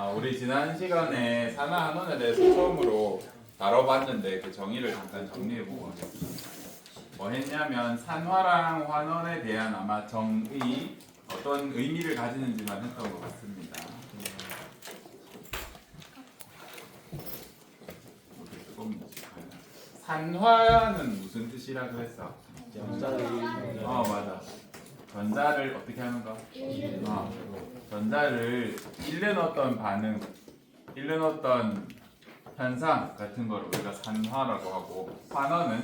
우리 지난 시간에 산화환원에 대해서 처음으로 다뤄봤는데 그 정의를 잠깐 정리해보고 하겠습니다. 뭐 했냐면 산화랑 환원에 대한 아마 정의, 어떤 의미를 가지는지만 했던 것 같습니다. 산화는 무슨 뜻이라고 했어? 맞아. 전자를 어떻게 하는 거? 전자를 잃는 어떤 반응, 잃는 어떤 현상 같은 걸 우리가 산화라고 하고, 환원은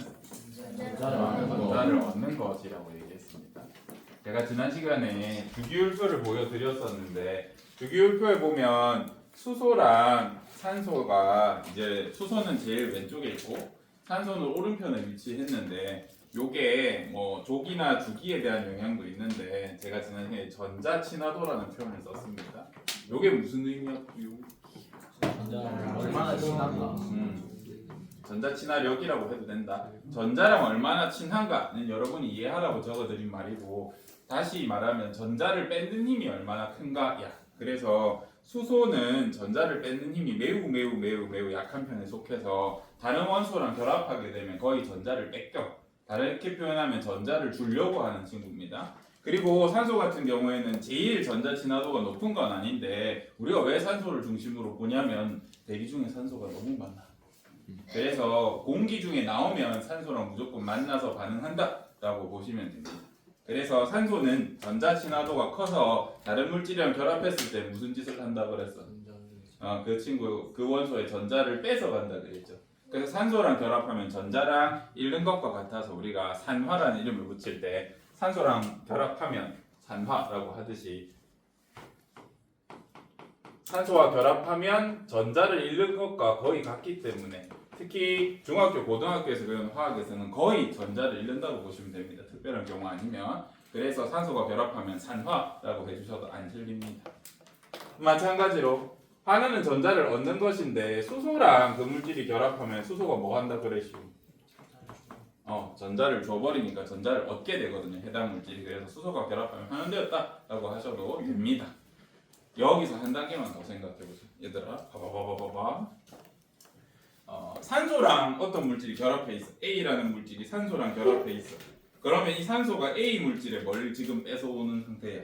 전자를 얻는 것이라고 얘기했습니다. 제가 지난 시간에 주기율표를 보여드렸었는데, 주기율표에 보면 수소랑 산소가 이제 수소는 제일 왼쪽에 있고 산소는 오른편에 위치했는데, 요게 뭐 족이나 주기에 대한 영향도 있는데 제가 지난 시간에 전자 친화도라는 표현을 썼습니다. 요게 무슨 의미였고요? 얼마나 친한가? 전자 친화력이라고 해도 된다. 전자랑 얼마나 친한가는 여러분이 이해하라고 적어드린 말이고, 다시 말하면 전자를 뺏는 힘이 얼마나 큰가야. 그래서 수소는 전자를 뺏는 힘이 매우 약한 편에 속해서 다른 원소랑 결합하게 되면 거의 전자를 뺏겨. 다르게 표현하면 전자를 주려고 하는 친구입니다. 그리고 산소 같은 경우에는 제일 전자 친화도가 높은 건 아닌데, 우리가 왜 산소를 중심으로 보냐면 대기 중에 산소가 너무 많아. 그래서 공기 중에 나오면 산소랑 무조건 만나서 반응한다 라고 보시면 됩니다. 그래서 산소는 전자 친화도가 커서 다른 물질이랑 결합했을 때 무슨 짓을 한다고 그랬어? 그 친구, 그 원소의 전자를 뺏어간다 그랬죠. 그래서 산소랑 결합하면 전자랑 잃는 것과 같아서 우리가 산화라는 이름을 붙일 때 산소랑 결합하면 산화라고 하듯이, 산소와 결합하면 전자를 잃는 것과 거의 같기 때문에 특히 중학교, 고등학교에서 배우는 화학에서는 거의 전자를 잃는다고 보시면 됩니다. 특별한 경우 아니면. 그래서 산소가 결합하면 산화라고 해주셔도 안 틀립니다. 마찬가지로 환원은 전자를 얻는 것인데, 수소랑 그 물질이 결합하면 수소가 뭐 한다 그랬슈? 전자를 줘버리니까 전자를 얻게 되거든요, 해당 물질이. 그래서 수소가 결합하면 환원되었다라고 하셔도 됩니다. 여기서 한 단계만 더 생각해보세요. 얘들아, 봐봐. 산소랑 어떤 물질이 결합해 있어. A라는 물질이 산소랑 결합해 있어. 그러면 이 산소가 A 물질에 뭘 지금 뺏어오는 상태야?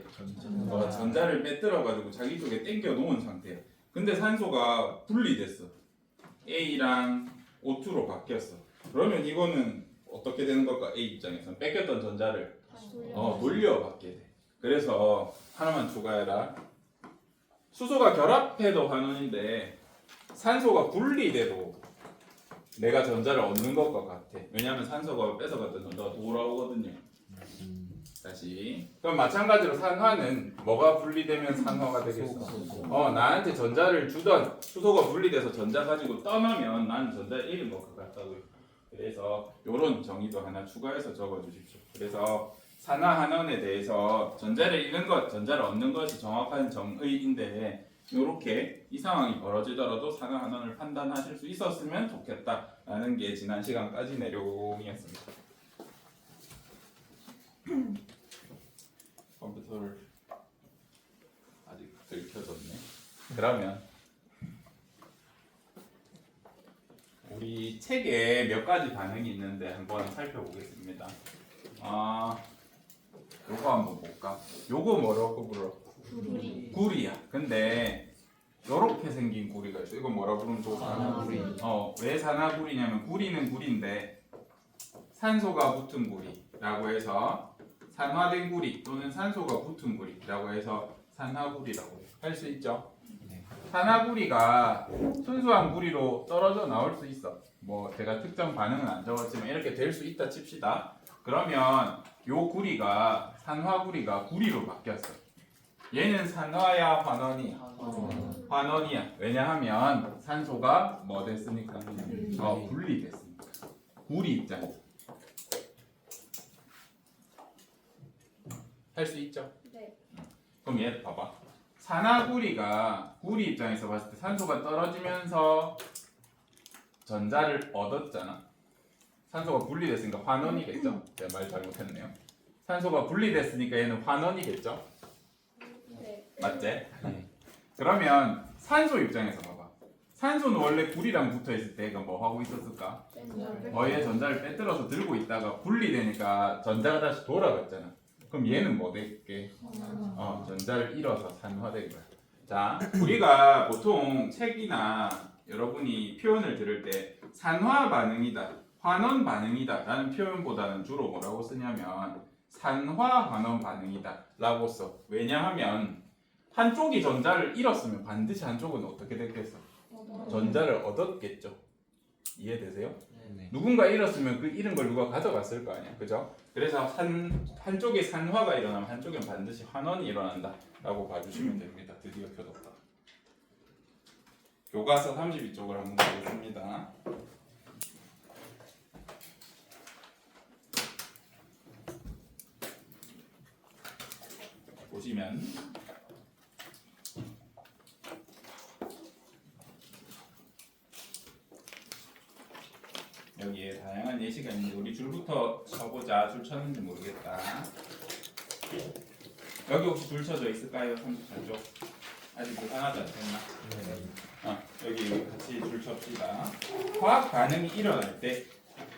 전자를 빼들어가지고 자기 쪽에 땡겨 놓은 상태야. 근데 산소가 분리됐어. A랑 O2로 바뀌었어. 그러면 이거는 어떻게 되는 걸까? A 입장에서는 뺏겼던 전자를 돌려받게 돼. 그래서 하나만 추가해라. 수소가 결합해도 환원인데 산소가 분리돼도 내가 전자를 얻는 것과 같아. 왜냐하면 산소가 뺏어갔던 전자가 돌아오거든요. 다시. 그럼 마찬가지로 산화는 뭐가 분리되면 산화가 되겠어? 나한테 전자를 주던 수소가 분리돼서 전자 가지고 떠나면 나는 전자를 잃은 것과 같다고요. 그래서 이런 정의도 하나 추가해서 적어주십시오. 그래서 산화환원에 대해서 전자를 잃는 것, 전자를 얻는 것이 정확한 정의인데, 이렇게 이 상황이 벌어지더라도 산화환원을 판단하실 수 있었으면 좋겠다라는 게 지난 시간까지 내용이었습니다. 컴퓨터를 아직 덜 켜졌네. 그러면 우리 책에 몇 가지 반응이 있는데 한번 살펴보겠습니다. 요거 한번 볼까? 요거 뭐라고 불러? 구리야. 근데 요렇게 생긴 구리가 있어. 이거 뭐라고 부르면 좋아? 산화구리. 왜 산화구리냐면 구리는 구리인데 산소가 붙은 구리라고 해서 산화된 구리 또는 산소가 붙은 구리라고 해서 산화구리라고 할 수 있죠. 산화구리가 순수한 구리로 떨어져 나올 수 있어. 뭐 제가 특정 반응은 안 적었지만 이렇게 될 수 있다 칩시다. 그러면 요 구리가 산화구리가 구리로 바뀌었어. 얘는 산화야 환원이야? 환원이야. 왜냐하면 산소가 뭐 됐으니까? 분리됐으니까. 구리 입장에서 할 수 있죠? 네. 그럼 얘 봐봐. 산화구리가 구리 입장에서 봤을 때 산소가 떨어지면서 전자를 얻었잖아. 산소가 분리됐으니까 환원이겠죠? 제가 말 잘못했네요. 산소가 분리됐으니까 얘는 환원이겠죠? 네. 맞지? 그러면 산소 입장에서 봐봐. 산소는 원래 불이랑 붙어 있을 때 이거 뭐 하고 있었을까? 거의 전자를 빼들어서 들고 있다가 분리되니까 전자가 다시 돌아갔잖아. 그럼 얘는 뭐 될게? 전자를 잃어서 산화된 거야. 자, 우리가 보통 책이나 여러분이 표현을 들을 때 산화 반응이다, 환원 반응이다 라는 표현보다는 주로 뭐라고 쓰냐면 산화 환원 반응이다 라고 써. 왜냐하면 한쪽이 전자를 잃었으면 반드시 한쪽은 어떻게 됐겠어? 전자를 얻었겠죠. 이해되세요? 네. 누군가 잃었으면 그 잃은 걸 누가 가져갔을 거 아니야, 그죠? 그래서 한쪽에 산화가 일어나면 한쪽엔 반드시 환원이 일어난다 라고 봐주시면 됩니다. 드디어 켜졌다. 교과서 32쪽을 한번 보겠습니다. 보시면 여기에 다양한 예시가 있는데 우리 줄부터 쳐보자. 줄 쳤는지 모르겠다. 여기 혹시 줄 쳐져 있을까요? 34쪽 아직 줄 하나도 안 됐나? 여기 같이 줄 쳤시다. 화학 반응이 일어날 때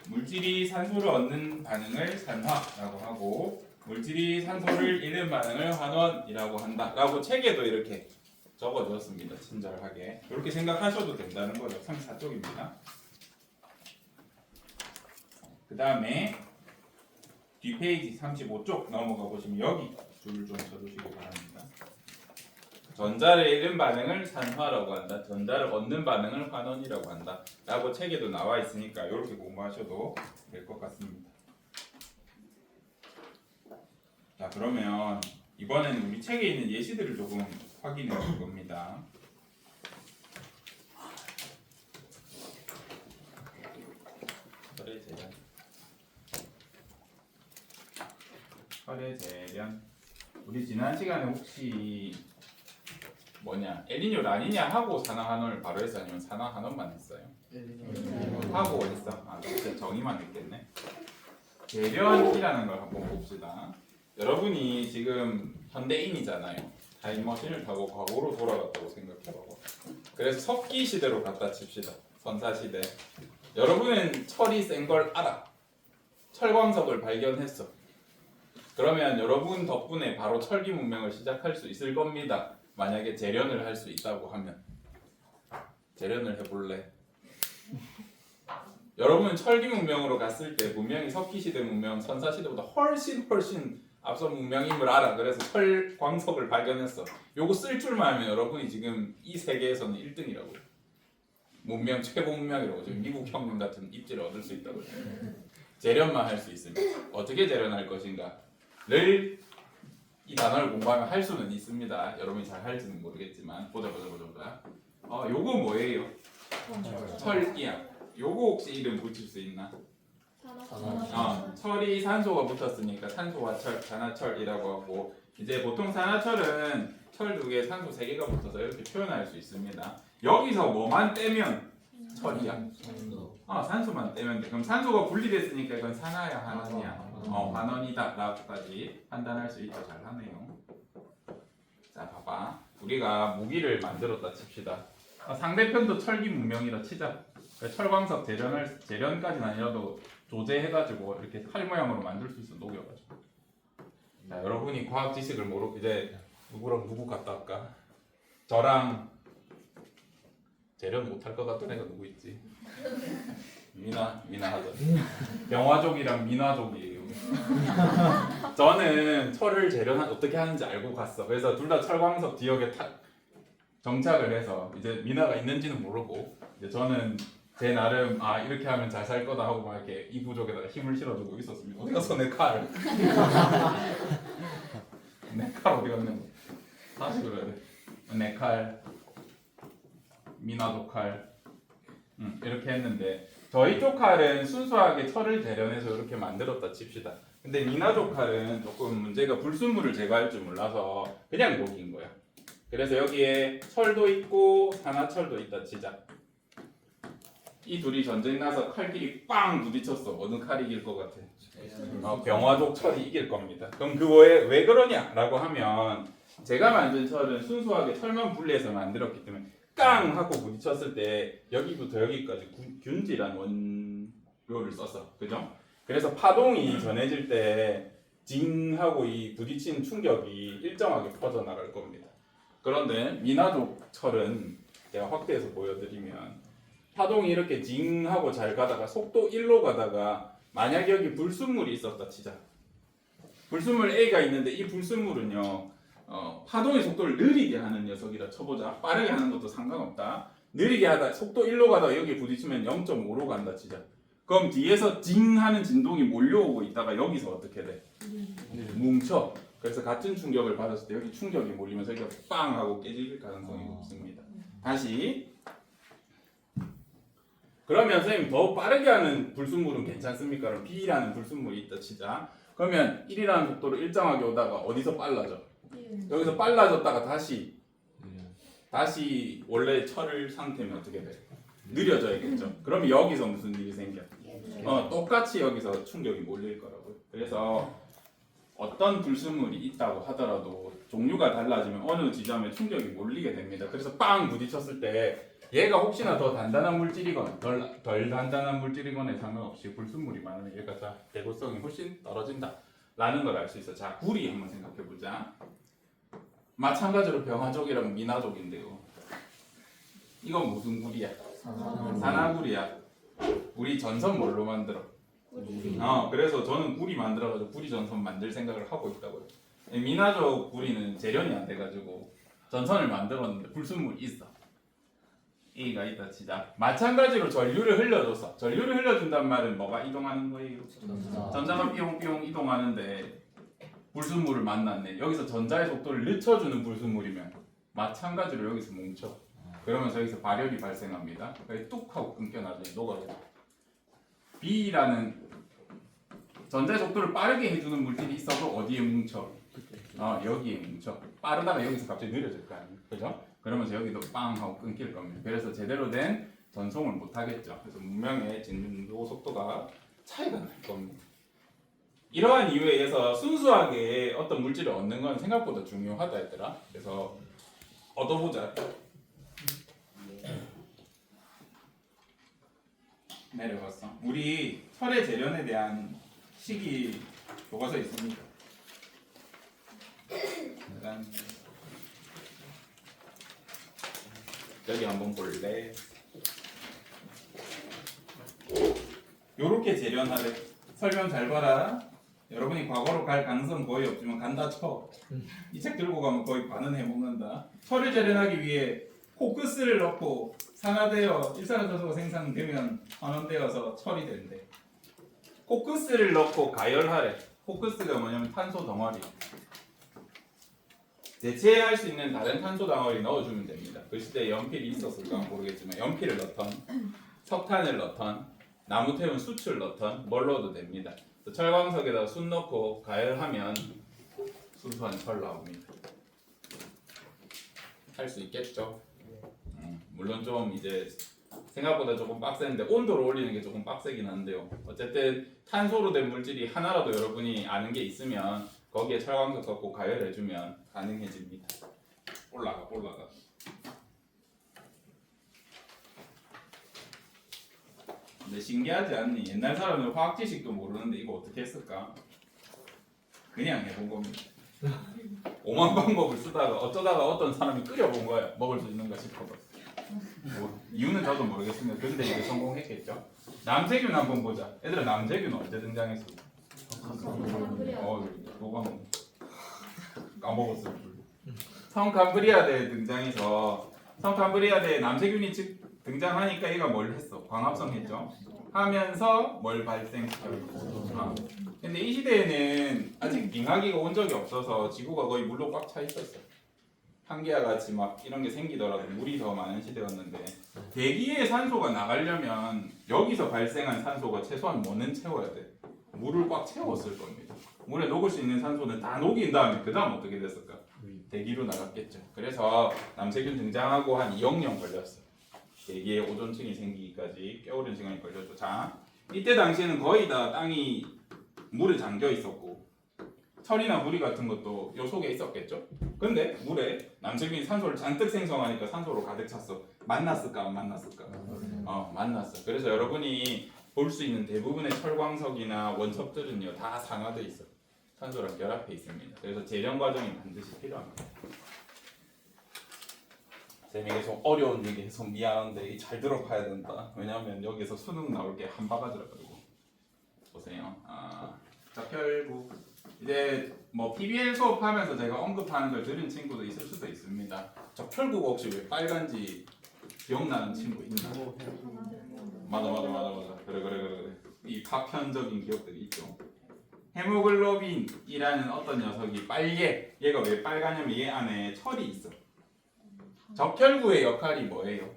물질이 산소를 얻는 반응을 산화라고 하고 물질이 산소를 잃는 반응을 환원이라고 한다 라고 책에도 이렇게 적어줬습니다. 친절하게 이렇게 생각하셔도 된다는 거죠. 34쪽입니다. 그 다음에 뒷페이지 35쪽 넘어가 보시면 여기 줄을 좀 쳐주시기 바랍니다. 전자를 잃는 반응을 산화라고 한다. 전자를 얻는 반응을 환원이라고 한다. 라고 책에도 나와 있으니까 이렇게 공부하셔도 될 것 같습니다. 자, 그러면 이번에는 우리 책에 있는 예시들을 조금 확인해 볼 겁니다. 철의 재련. 우리 지난 시간에 혹시 에리뇨 라니냐 하고 산화환원을 바로 했어? 아니면 산화환원만 했어요? 하고 했어? 진짜 정의만 했겠네. 재련이라는 걸 한번 봅시다. 여러분이 지금 현대인이잖아요. 타임머신을 타고 과거로 돌아갔다고 생각해봐봐. 그래서 석기 시대로 갖다 칩시다. 선사 시대. 여러분은 철이 센 걸 알아. 철광석을 발견했어. 그러면 여러분 덕분에 바로 철기 문명을 시작할 수 있을 겁니다. 만약에 재련을 할 수 있다고 하면. 재련을 해볼래? 여러분은 철기 문명으로 갔을 때 문명이 석기시대 문명, 선사시대보다 훨씬 앞선 문명임을 알아. 그래서 철광석을 발견했어. 요거 쓸 줄만 알면 여러분이 지금 이 세계에서는 1등이라고요. 문명 최고 문명이라고. 지금 미국 혁명 같은 입지를 얻을 수 있다고요. 재련만 할 수 있습니다. 어떻게 재련할 것인가? 를 이 단어를 공부하면 할 수는 있습니다. 여러분이 잘 할지는 모르겠지만 보자. 요거 뭐예요? 철이야. 요거 혹시 이름 붙일 수 있나? 철이 산소가 붙었으니까 산소와 철, 산화철이라고 하고 이제 보통 산화철은 철 두 개, 산소 세 개가 붙어서 이렇게 표현할 수 있습니다. 여기서 뭐만 떼면 철이야. 산소만 떼면 돼. 그럼 산소가 분리됐으니까 이건 산화야, 환원이야. 환원이다 라고까지 판단할 수 있죠. 잘하네요. 자, 봐봐. 우리가 무기를 만들었다 칩시다. 상대편도 철기 문명이라 치자. 철광석 재련까지는 아니라도 조제해가지고 이렇게 칼 모양으로 만들 수 있어. 녹여가지고. 자, 여러분이 과학 지식을 모르고 이제 누구랑 누구 갔다 올까? 저랑 재련 못할 것 같은 애가 누구 있지? 미나 하던 병화족이랑 민화족이에요. 저는 철을 어떻게 하는지 알고 갔어. 그래서 둘 다 철광석 지역에 정착을 해서 이제 미나가 있는지는 모르고 이제 저는 제 나름 이렇게 하면 잘 살 거다 하고 막 이렇게 이 부족에다가 힘을 실어주고 있었습니다. 어디 갔어 내 칼? 내 칼 어디 갔는데? 다시 그래야 돼. 내 칼, 미나족 칼, 이렇게 했는데 저희 쪽 칼은 순수하게 철을 재련해서 이렇게 만들었다 칩시다. 근데 미나족 칼은 조금 문제가 불순물을 제거할 줄 몰라서 그냥 녹인 거야. 그래서 여기에 철도 있고 산화철도 있다 치자. 이 둘이 전쟁 나서 칼길이 빵 부딪혔어. 어느 칼이 이길 것 같아? 병화족 철이 이길 겁니다. 그럼 왜 그러냐라고 하면 제가 만든 철은 순수하게 철만 분리해서 만들었기 때문에 깡 하고 부딪혔을 때 여기부터 여기까지 균질한 원료를 썼어. 그죠? 그래서 파동이 전해질 때 징 하고 이 부딪힌 충격이 일정하게 퍼져나갈 겁니다. 그런데 미나족 철은 제가 확대해서 보여드리면 파동이 이렇게 징 하고 잘 가다가 속도 1로 가다가 만약 여기 불순물이 있었다 치자. 불순물 A가 있는데 이 불순물은요 파동의 속도를 느리게 하는 녀석이라 쳐보자. 빠르게 하는 것도 상관없다. 느리게 하다 속도 1로 가다가 여기 부딪히면 0.5로 간다 치자. 그럼 뒤에서 징 하는 진동이 몰려오고 있다가 여기서 어떻게 돼? 뭉쳐. 그래서 같은 충격을 받았을 때 여기 충격이 몰리면서 여기가 빵 하고 깨질 가능성이 높습니다. 다시. 그러면 선생님 더 빠르게 하는 불순물은 괜찮습니까? 그럼 B라는 불순물이 있다 치자. 그러면 1이라는 속도로 일정하게 오다가 어디서 빨라져? 여기서 빨라졌다가 다시 원래 철 상태면 어떻게 돼? 느려져야겠죠. 그러면 여기서 무슨 일이 생겨? 똑같이 여기서 충격이 몰릴 거라고요. 그래서 어떤 불순물이 있다고 하더라도 종류가 달라지면 어느 지점에 충격이 몰리게 됩니다. 그래서 빵 부딪혔을 때 얘가 혹시나 더 단단한 물질이건 덜 단단한 물질이건에 상관없이 불순물이 많으면 얘가 다 대구성이 훨씬 떨어진다 라는 걸 알 수 있어. 자, 구리 한번 생각해 보자. 마찬가지로 병화족이랑 미나족인데요. 이건 무슨 구리야? 산화구리야. 우리 전선 뭘로 만들어? 그래서 저는 구리 만들어가지고 구리 전선 만들 생각을 하고 있다고요. 미나족 구리는 재련이 안 돼가지고 전선을 만들었는데 불순물이 있어. A가 있다 치자. 마찬가지로 전류를 흘려줘서 전류를 흘려준단 말은 뭐가 이동하는 거예요? 전자가 삐용삐용 이동하는데 불순물을 만났네. 여기서 전자의 속도를 늦춰주는 불순물이면 마찬가지로 여기서 뭉쳐. 그러면서 여기서 발열이 발생합니다. 뚝 하고 끊겨 나중에 녹아져. B라는 전자의 속도를 빠르게 해주는 물질이 있어도 어디에 뭉쳐? 여기에 뭉쳐. 빠르다가 여기서 갑자기 느려질 거 아니에요. 그죠? 그러면서 여기도 빵 하고 끊길 겁니다. 그래서 제대로 된 전송을 못 하겠죠. 그래서 문명의 진도 속도가 차이가 날 겁니다. 이러한 이유에 의해서 순수하게 어떤 물질을 얻는 건 생각보다 중요하다 했더라. 그래서 얻어보자. 내려갔어. 우리 철의 재련에 대한 시기 교과서에 있습니다. 일단 여기 한번 볼래. 요렇게 재련하래. 설명 잘 봐라. 여러분이 과거로 갈 가능성은 거의 없지만 간다 쳐. 이 책 들고 가면 거의 반은 해먹는다. 철을 재련하기 위해 코크스를 넣고 산화되어 일산화탄소가 생산되면 환원되어서 철이 된대. 코크스를 넣고 가열하래. 코크스가 뭐냐면 탄소 덩어리. 대체할 수 있는 다른 탄소 덩어리 넣어주면 됩니다. 그 시대에 연필이 있었을까 모르겠지만 연필을 넣던 석탄을 넣던 나무 태운 수출 넣던 뭘 넣어도 됩니다. 철광석에다가 숯 넣고 가열하면 순수한 철 나옵니다. 할 수 있겠죠? 물론 좀 이제 생각보다 조금 빡센데 온도를 올리는 게 조금 빡세긴 한데요. 어쨌든 탄소로 된 물질이 하나라도 여러분이 아는 게 있으면 거기에 철광석 넣고 가열해주면 가능해집니다. 올라가. 근데 신기하지 않니? 옛날 사람은 화학 지식도 모르는데 이거 어떻게 했을까? 그냥 해본 겁니다. 오만 방법을 쓰다가 어쩌다가 어떤 사람이 끓여본 거야. 먹을 수 있는가 싶어서. 뭐, 이유는 저도 모르겠습니다. 근데 이제 성공했겠죠. 남세균 한번 보자. 얘들아, 남세균 언제 등장했어? 너가 뭐 까먹었을 줄. 성캄브리아대에 등장해서 성캄브리아대에 남세균이 등장하니까 얘가 뭘 했어? 광합성 했죠. 하면서 뭘 발생시켰어? 근데 이 시대에는 아직 빙하기가 온 적이 없어서 지구가 거의 물로 꽉 차 있었어. 한계와 같이 막 이런 게 생기더라도 물이 더 많은 시대였는데 대기에 산소가 나가려면 여기서 발생한 산소가 최소한 뭐는 채워야 돼? 물을 꽉 채웠을 겁니다. 물에 녹을 수 있는 산소는 다 녹인 다음에 그 다음 어떻게 됐을까? 대기로 나갔겠죠. 그래서 남세균 등장하고 한 2억 년 걸렸어. 대기에 오존층이 생기기까지 꽤 오랜 시간이 걸렸죠. 자, 이때 당시에는 거의 다 땅이 물에 잠겨 있었고 철이나 무리 같은 것도 요 속에 있었겠죠. 근데 물에 남성균이 산소를 잔뜩 생성하니까 산소로 가득 찼어. 만났을까 안 만났을까? 만났어. 그래서 여러분이 볼 수 있는 대부분의 철광석이나 원석들은요 다 산화돼 있어. 산소랑 결합해 있습니다. 그래서 재련 과정이 반드시 필요합니다. 쌤이 계속 어려운 얘기 해서 미안한데 잘 들어봐야 된다. 왜냐하면 여기서 수능 나올 게 한 바가지라가지고. 보세요. 자, 결국 이제 뭐 PBL 수업하면서 제가 언급하는 걸 들은 친구도 있을 수도 있습니다. 저 결국 혹시 왜 빨간지 기억나는 친구 있나? 맞아. 그래. 이 파편적인 기억들이 있죠. 헤모글로빈이라는 어떤 녀석이 빨개. 얘가 왜 빨가냐면 얘 안에 철이 있어. 적혈구의 역할이 뭐예요?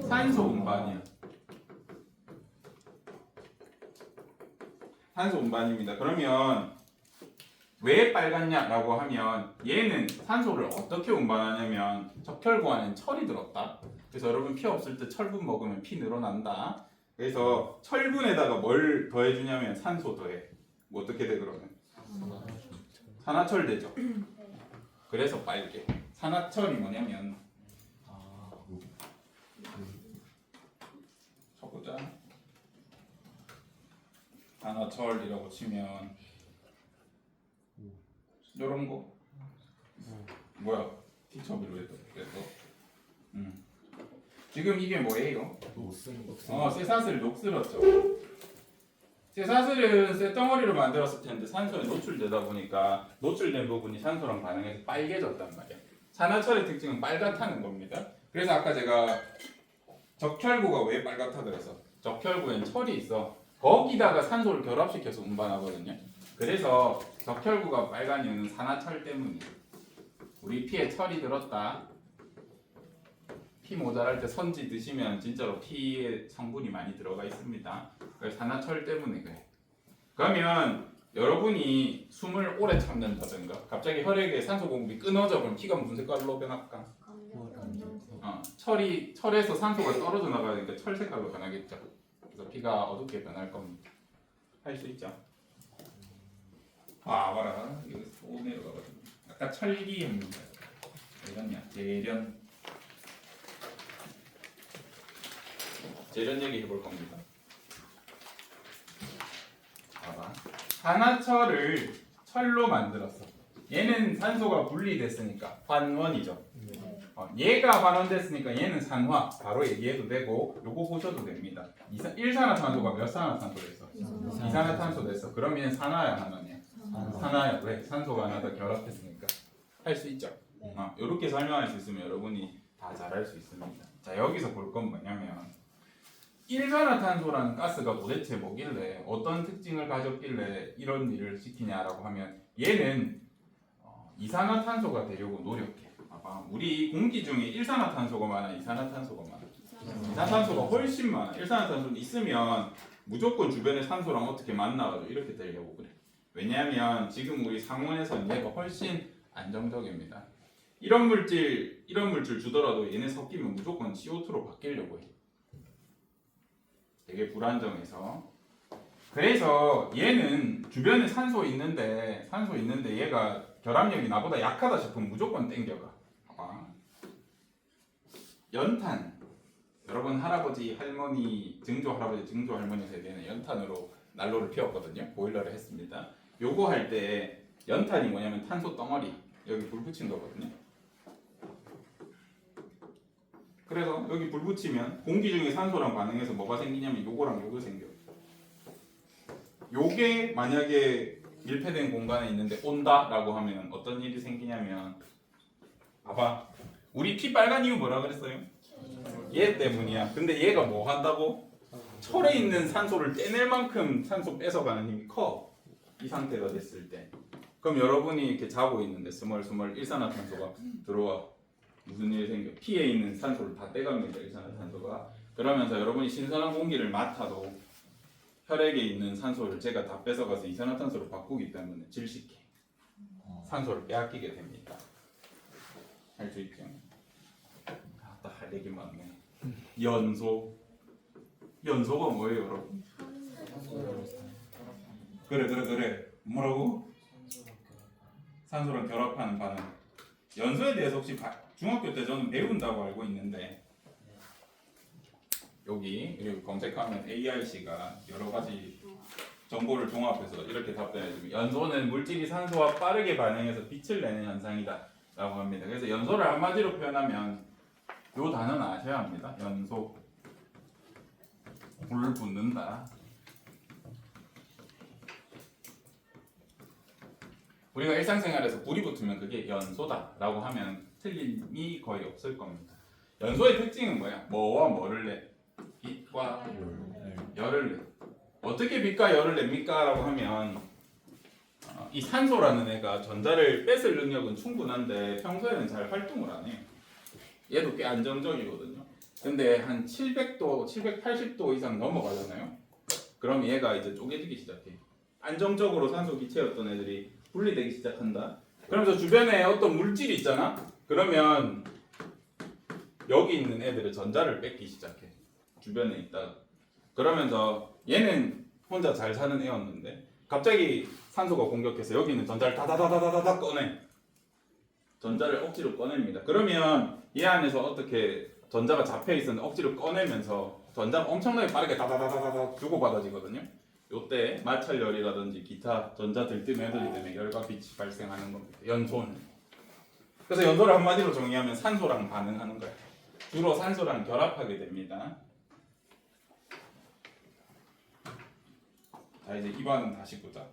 산소 운반이야. 산소 운반입니다. 그러면 왜 빨갛냐라고 하면 얘는 산소를 어떻게 운반하냐면 적혈구 안에는 철이 들었다. 그래서 여러분 피 없을 때 철분 먹으면 피 늘어난다. 그래서 철분에다가 뭘 더해주냐면 산소 더해. 뭐 어떻게 돼 그러면? 산화철 되죠. 그래서 빨개. 산화철이 뭐냐면 쳐보자. 산화철이라고 치면 요런 거 뭐야? 티처비로 해도 그래서 지금 이게 뭐예요? 쇠사슬 녹슬었죠. 쇠사슬은 쇠덩어리로 만들었을 텐데 산소에 노출되다 보니까 노출된 부분이 산소랑 반응해서 빨개졌단 말이야. 산화철의 특징은 빨갛다는 겁니다. 그래서 아까 제가 적혈구가 왜 빨갛다 그래서 적혈구엔 철이 있어. 거기다가 산소를 결합시켜서 운반하거든요. 그래서 적혈구가 빨간 이유는 산화철 때문이에요. 우리 피에 철이 들었다. 피 모자랄 때 선지 드시면 진짜로 피에 성분이 많이 들어가 있습니다. 그래서 산화철 때문에 그래. 그러면 여러분이 숨을 오래 참는다든가 갑자기 혈액에 산소 공급이 끊어져 버리면 피가 무슨 색깔로 변할까? 철에서 산소가 떨어져 나가니까 철 색깔로 변하겠죠. 그래서 피가 어둡게 변할 겁니다. 할 수 있죠. 봐라. 이거 또 내려가가지고 아까 철기 했는데 이랬냐? 재련 얘기 해볼 겁니다. 봐봐. 산화철을 철로 만들었어. 얘는 산소가 분리됐으니까 환원이죠. 얘가 환원됐으니까 얘는 산화. 바로 얘기해도 되고 요거 보셔도 됩니다. 일산화탄소가 몇 산화탄소 됐어? 이산화탄소 됐어. 그럼 얘는 산화야 환원이야? 산화야. 왜? 산소가 하나 더 결합했으니까. 할 수 있죠. 이렇게 설명할 수 있으면 여러분이 다 잘할 수 있습니다. 자, 여기서 볼 건 뭐냐면 일산화탄소라는 가스가 도대체 뭐길래 어떤 특징을 가졌길래 이런 일을 시키냐라고 하면 얘는 이산화탄소가 되려고 노력해. 봐봐. 우리 공기 중에 일산화탄소가 많아, 이산화탄소가 많아. 이산화탄소가 훨씬 많아. 일산화탄소는 있으면 무조건 주변의 산소랑 어떻게 만나가지고 이렇게 되려고 그래. 왜냐하면 지금 우리 상온에서는 얘가 훨씬 안정적입니다. 이런 물질 주더라도 얘네 섞이면 무조건 CO2로 바뀌려고 해. 되게 불안정해서. 그래서 얘는 주변에 산소 있는데 얘가 결합력이 나보다 약하다 싶으면 무조건 땡겨가. 봐봐. 연탄. 여러분 할아버지 할머니 증조 할아버지 증조 할머니 세대는 연탄으로 난로를 피웠거든요. 보일러를 했습니다. 요거 할 때 연탄이 뭐냐면 탄소 덩어리 여기 불 붙인 거거든요. 그래서 여기 불 붙이면 공기 중에 산소랑 반응해서 뭐가 생기냐면 요거랑 요거 생겨. 요게 만약에 밀폐된 공간에 있는데 온다라고 하면 어떤 일이 생기냐면 봐봐. 우리 피 빨간 이유 뭐라 그랬어요? 얘 때문이야. 근데 얘가 뭐 한다고? 철에 있는 산소를 떼낼 만큼 산소 뺏어가는 힘이 커. 이 상태가 됐을 때. 그럼 여러분이 이렇게 자고 있는데 스멀스멀 일산화탄소가 들어와. 무슨 일이 생겨? 피에 있는 산소를 다 떼갑니다. 일산화탄소가. 그러면서 여러분이 신선한 공기를 맡아도 혈액에 있는 산소를 제가 다 뺏어가서 이산화탄소로 바꾸기 때문에 질식해. 산소를 빼앗기게 됩니다. 할 수 있죠? 다 할 얘기 많네. 연소가 뭐예요, 여러분? 그래. 뭐라고? 산소랑 결합하는 반응. 연소에 대해서 혹시 중학교 때 저는 배운다고 알고 있는데 여기 검색하면 ARC가 여러 가지 정보를 종합해서 이렇게 답변해줍니다. 연소는 물질이 산소와 빠르게 반응해서 빛을 내는 현상이다 라고 합니다. 그래서 연소를 한마디로 표현하면 이 단어는 아셔야 합니다. 연소, 불 붙는다. 우리가 일상생활에서 불이 붙으면 그게 연소다 라고 하면 틀림이 거의 없을 겁니다. 연소의 특징은 뭐야? 뭐와 뭐를 내? 빛과 열을 내. 어떻게 빛과 열을 냅니까? 라고 하면 이 산소라는 애가 전자를 뺏을 능력은 충분한데 평소에는 잘 활동을 안 해요. 얘도 꽤 안정적이거든요. 근데 한 700도, 780도 이상 넘어가잖아요. 그럼 얘가 이제 쪼개지기 시작해. 안정적으로 산소 기체였던 애들이 분리되기 시작한다. 그러면서 주변에 어떤 물질이 있잖아. 그러면 여기 있는 애들은 전자를 뺏기 시작해. 주변에 있다가. 그러면서 얘는 혼자 잘 사는 애였는데 갑자기 산소가 공격해서 여기 있는 전자를 다다다다다다 꺼내. 전자를 억지로 꺼냅니다. 그러면 얘 안에서 어떻게 전자가 잡혀 있었는데 억지로 꺼내면서 전자가 엄청나게 빠르게 다다다다다다 주고받아지거든요. 요때 마찰열이라든지 기타 전자 들뜸 애들이 때문에 열과 빛이 발생하는 겁니다. 연소는. 그래서 연소를 한마디로 정의하면 산소랑 반응하는 거예요. 주로 산소랑 결합하게 됩니다. 자, 이제 이 반응 다시 보자.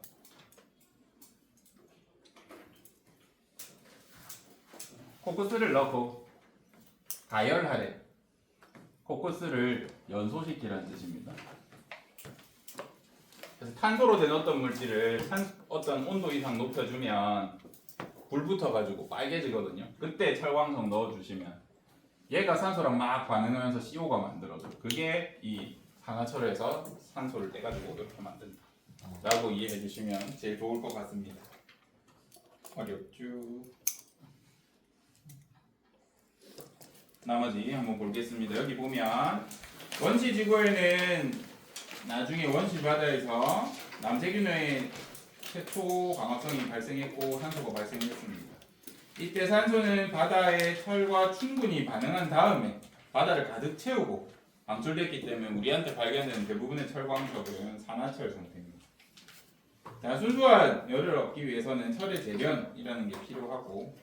코크스를 넣고 가열하래. 코크스를 연소시키라는 뜻입니다. 그래서 탄소로 된 어떤 물질을 어떤 온도 이상 높여주면 불 붙어가지고 빨개지거든요. 그때 철광석 넣어주시면 얘가 산소랑 막 반응하면서 CO가 만들어져. 그게 이 산화철에서 산소를 떼가지고 이렇게 만든다 라고 이해해 주시면 제일 좋을 것 같습니다. 어렵죠? 나머지 한번 보겠습니다. 여기 보면 원시 지구에는 나중에 원시 바다에서 남세균의 최초 광합성이 발생했고 산소가 발생했습니다. 이때 산소는 바다의 철과 충분히 반응한 다음에 바다를 가득 채우고 방출됐기 때문에 우리한테 발견되는 대부분의 철광석은 산화철 상태입니다. 자, 순수한 열을 얻기 위해서는 철의 재련이라는 게 필요하고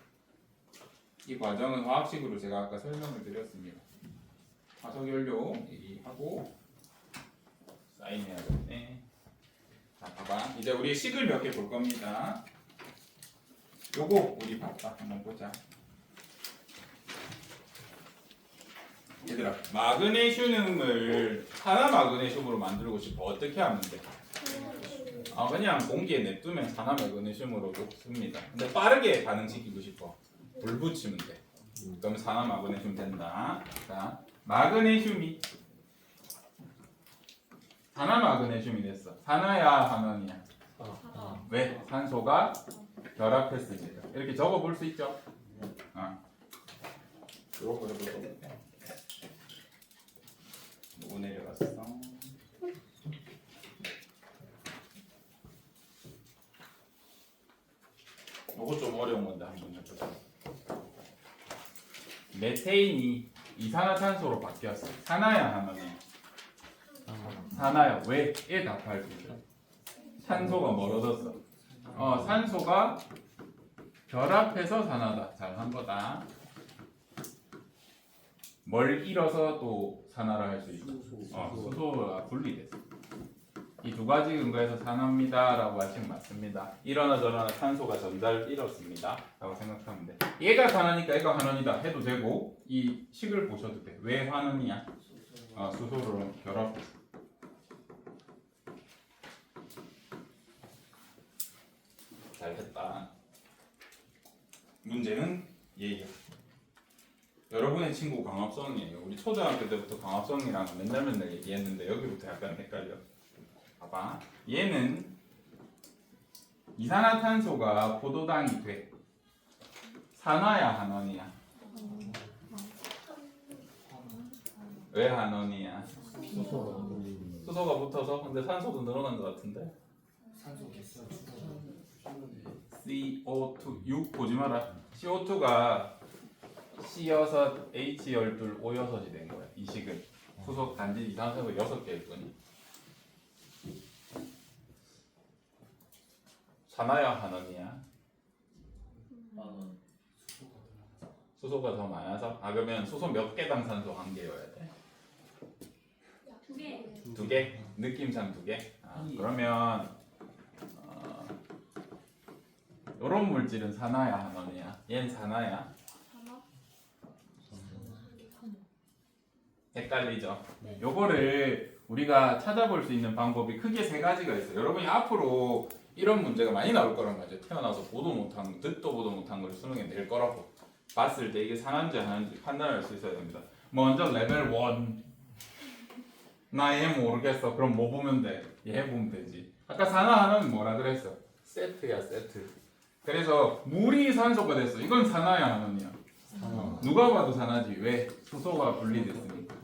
이 과정은 화학식으로 제가 아까 설명을 드렸습니다. 화석연료 얘기하고 사인해야겠네. 자, 봐봐. 이제 우리 식을 몇 개 볼 겁니다. 요거 우리 봐봐. 한번 보자. 얘들아, 마그네슘을 산화 마그네슘으로 만들고 싶어. 어떻게 하면 돼? 그냥 공기에 냅두면 산화 마그네슘으로 녹습니다. 근데 빠르게 반응시키고 싶어. 불 붙이면 돼. 그럼 산화 마그네슘 된다. 자, 마그네슘이 산화 마그네슘이 됐어. 산화야, 환원이야? 왜? 산소가 결합했습니다. 이렇게 적어 볼 수 있죠? 요거 해보자. 요거 내려갔어. 요거 좀 어려운 건데 한번 해보자. 메테인이 이산화탄소로 바뀌었어. 산화야, 환원이야? 산화야. 왜? 에 답할 거죠. 산소가 멀어졌어. 산소가 결합해서 산화다. 잘한 거다. 뭘 잃어서 또 산화를 할 수 있고. 수소가 분리됐어. 이 두 가지 근거에서 산화입니다 라고 하시면 맞습니다. 이러나 저러나 산소가 전자를 잃었습니다 라고 생각하면 돼. 얘가 산화니까 얘가 환원이다 해도 되고 이 식을 보셔도 돼. 왜 환원이야? 수소로 결합해서. 잘했다. 문제는 얘야. 여러분의 친구 광합성이에요. 우리 초등학교 때부터 광합성이랑 맨날 얘기했는데 여기부터 약간 헷갈려. 봐봐. 얘는 이산화탄소가 포도당이 돼. 산화야, 환원이야? 왜 환원이야? 수소가 붙어서. 근데 산소도 늘어난 것 같은데. 산소 개수가 CO2 6 보지 마라. CO2가 C6 H12 O6이 된 거야. 이 식은 수소 단지 이산화탄소 6개일 뿐이. 산화야 한원이야? 수소가 더 많아서? 아 그러면 수소 몇 개당 산소 한 개여야 돼? 2개. 2개? 느낌상 2개? 아, 그러면 요런 물질은 산화야 한원이야? 얘는 산화야? 산화? 헷갈리죠? 네. 요거를 우리가 찾아볼 수 있는 방법이 크게 3가지가 있어요. 여러분이 앞으로 이런 문제가 많이 나올 거란 말이죠. 태어나서 보도 못한, 듣도 보도 못한 걸 수능에 낼 거라고 봤을 때 이게 산화인지 한화인지 판단할 수 있어야 됩니다. 먼저 레벨 1 나 얘 모르겠어. 그럼 뭐 보면 돼? 얘 보면 되지. 아까 산화 하나는 뭐라 그랬어? 세트야 세트. 그래서 물이 산소가 됐어. 이건 산화야 한원이야? 누가 봐도 산화지. 왜? 수소가 분리됐으니까.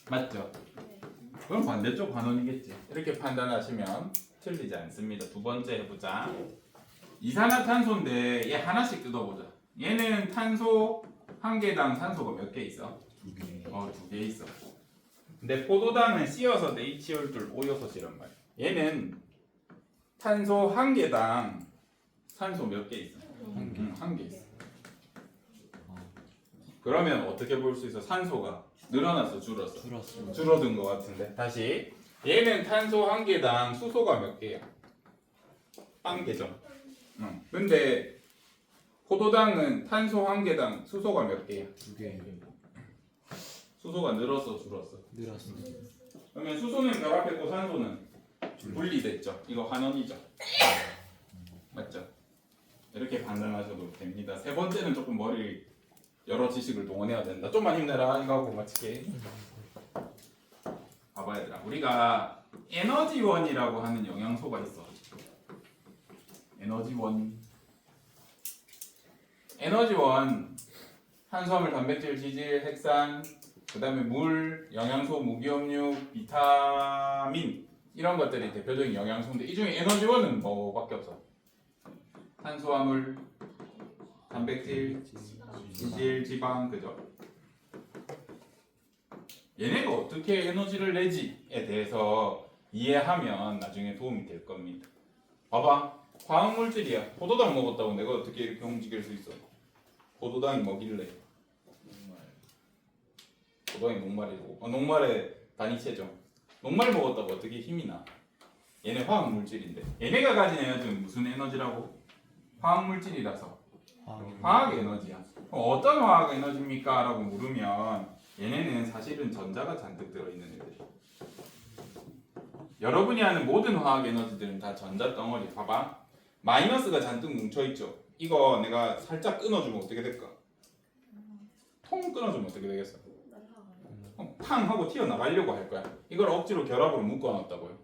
맞죠? 네. 그럼 반대쪽 반원이겠지. 이렇게 판단하시면 틀리지 않습니다. 두 번째 해보자. 이산화탄소인데 얘 하나씩 뜯어보자. 얘는 탄소 한 개당 산소가 몇 개 있어? 2개. 2개 있어. 근데 포도당은 C여서 H12 O여섯이란 말이야. 얘는 탄소 한 개당 산소 몇 개 있어? 한 개 있어. 그러면 어떻게 볼 수 있어? 산소가 늘어났어, 줄었어? 줄었어. 줄어든 것 같은데. 다시. 얘는 탄소 한 개당 수소가 몇 개야? 한 개죠. 근데 포도당은 탄소 한 개당 수소가 몇 개야? 2개. 수소가 늘었어, 줄었어? 늘었어. 그러면 수소는 결합했고 산소는 분리됐죠. 이거 환원이죠. 맞죠? 이렇게 판단하셔도 됩니다. 세 번째는 조금 머리 여러 지식을 동원해야 된다. 좀만 힘내라. 이거 하고 마칠게. 봐봐 얘들아. 우리가 에너지원이라고 하는 영양소가 있어. 에너지원. 에너지원. 탄수화물, 단백질, 지질, 핵산, 그 다음에 물, 영양소, 무기업류, 비타민 이런 것들이 대표적인 영양소인데 이 중에 에너지원은 뭐밖에 없어? 탄수화물, 단백질, 지질, 지방, 그죠? 얘네가 어떻게 에너지를 내지에 대해서 이해하면 나중에 도움이 될 겁니다. 봐봐, 화학물질이야. 포도당 먹었다고 내가 어떻게 이렇게 움직일 수 있어? 포도당이 뭐길래? 포도당이 녹말이고, 녹말의 단위체죠. 녹말 먹었다고 어떻게 힘이 나? 얘네 화학물질인데 얘네가 가진 에너지는 무슨 에너지라고? 화학물질이라서 화학 에너지야. 어떤 화학 에너지입니까? 라고 물으면 얘네는 사실은 전자가 잔뜩 들어있는 애들. 여러분이 아는 모든 화학 에너지들은 다 전자 덩어리. 봐봐, 마이너스가 잔뜩 뭉쳐있죠. 이거 내가 살짝 끊어주면 어떻게 될까? 통 끊어주면 어떻게 되겠어? 팡 하고 튀어나가려고 할 거야. 이걸 억지로 결합으로 묶어놨다고요.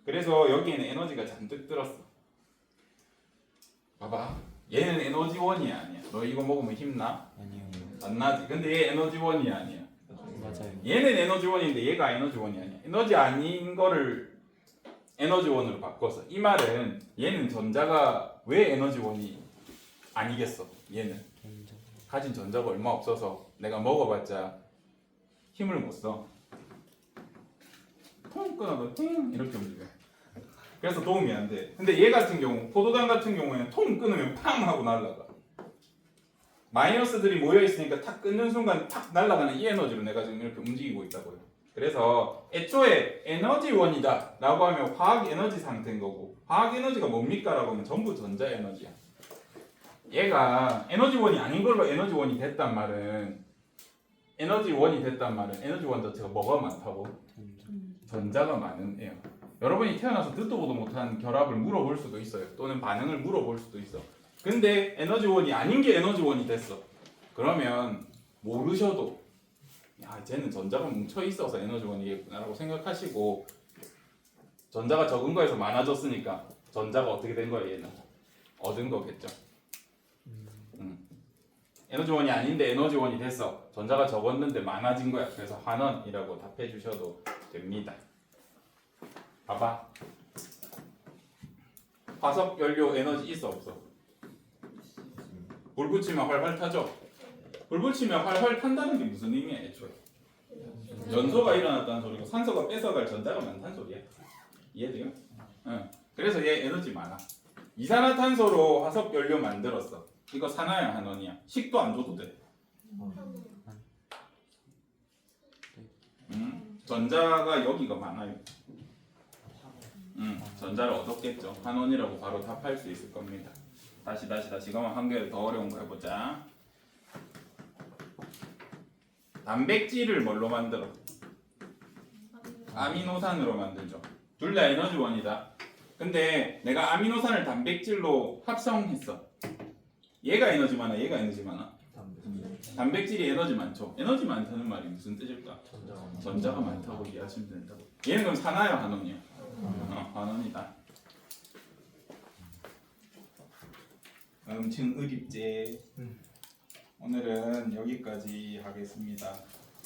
그래서 여기에는 에너지가 잔뜩 들었어. 봐봐, 얘는 에너지원이 아니야. 너 이거 먹으면 힘나? 아니요. 안 나지. 근데 얘 에너지원이 아니야. 맞아요. 얘는 에너지원인데 얘가 에너지원이 아니야. 에너지 아닌 거를 에너지원으로 바꿔서 이 말은 얘는 전자가 왜 에너지원이 아니겠어? 얘는 전자. 가진 전자가 얼마 없어서 내가 먹어봤자 힘을 못 써. 통 끊어도 ting 이렇게 움직여. 그래서 도움이 안 돼. 근데 얘 같은 경우, 포도당 같은 경우에는 통 끊으면 팡 하고 날아가. 마이너스들이 모여 있으니까 탁 끊는 순간 탁 날아가는 이 에너지로 내가 지금 이렇게 움직이고 있다고요. 그래서 애초에 에너지원이다 라고 하면 화학 에너지 상태인 거고, 화학 에너지가 뭡니까? 라고 하면 전부 전자 에너지야. 얘가 에너지원이 아닌 걸로 에너지원이 됐단 말은 에너지원 자체가 뭐가 많다고? 전자가 많은 애요. 여러분이 태어나서 듣도 보도 못한 결합을 물어볼 수도 있어요. 또는 반응을 물어볼 수도 있어. 근데 에너지원이 아닌 게 에너지원이 됐어. 그러면 모르셔도 야, 쟤는 전자가 뭉쳐 있어서 에너지원이겠구나라고 생각하시고, 전자가 적은 거에서 많아졌으니까 전자가 어떻게 된 거야? 얘는 얻은 거겠죠. 에너지원이 아닌데 에너지원이 됐어. 전자가 적었는데 많아진 거야. 그래서 환원이라고 답해 주셔도 됩니다. 봐봐, 화석 연료 에너지 있어 없어? 불 붙이면 활활 타죠. 불 붙이면 활활 탄다는 게 무슨 의미야 애초에? 연소가 일어났다는 소리고 산소가 뺏어갈 전자가 많다는 소리야. 이해돼요? 응. 그래서 얘 에너지 많아. 이산화탄소로 화석 연료 만들었어. 이거 산화야 한원이야. 식도 안 줘도 돼. 전자가 여기가 많아요. 전자를 얻었겠죠. 한원이라고 바로 답할 수 있을 겁니다. 다시 그러면 한 개 더 어려운 거 해보자. 단백질을 뭘로 만들어? 아미노산으로 만들죠. 둘 다 에너지원이다. 근데 내가 아미노산을 단백질로 합성했어. 얘가 에너지 많아, 얘가 에너지 많아? 단백질이 에너지 많죠. 에너지 많다는 말이 무슨 뜻일까? 전자가 많다고 이해하시면 된다고. 얘는 그럼 산화야, 한원이야? 한원이다. 음층의립제. 오늘은 여기까지 하겠습니다.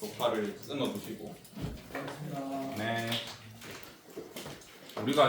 녹화를 끊어두시고.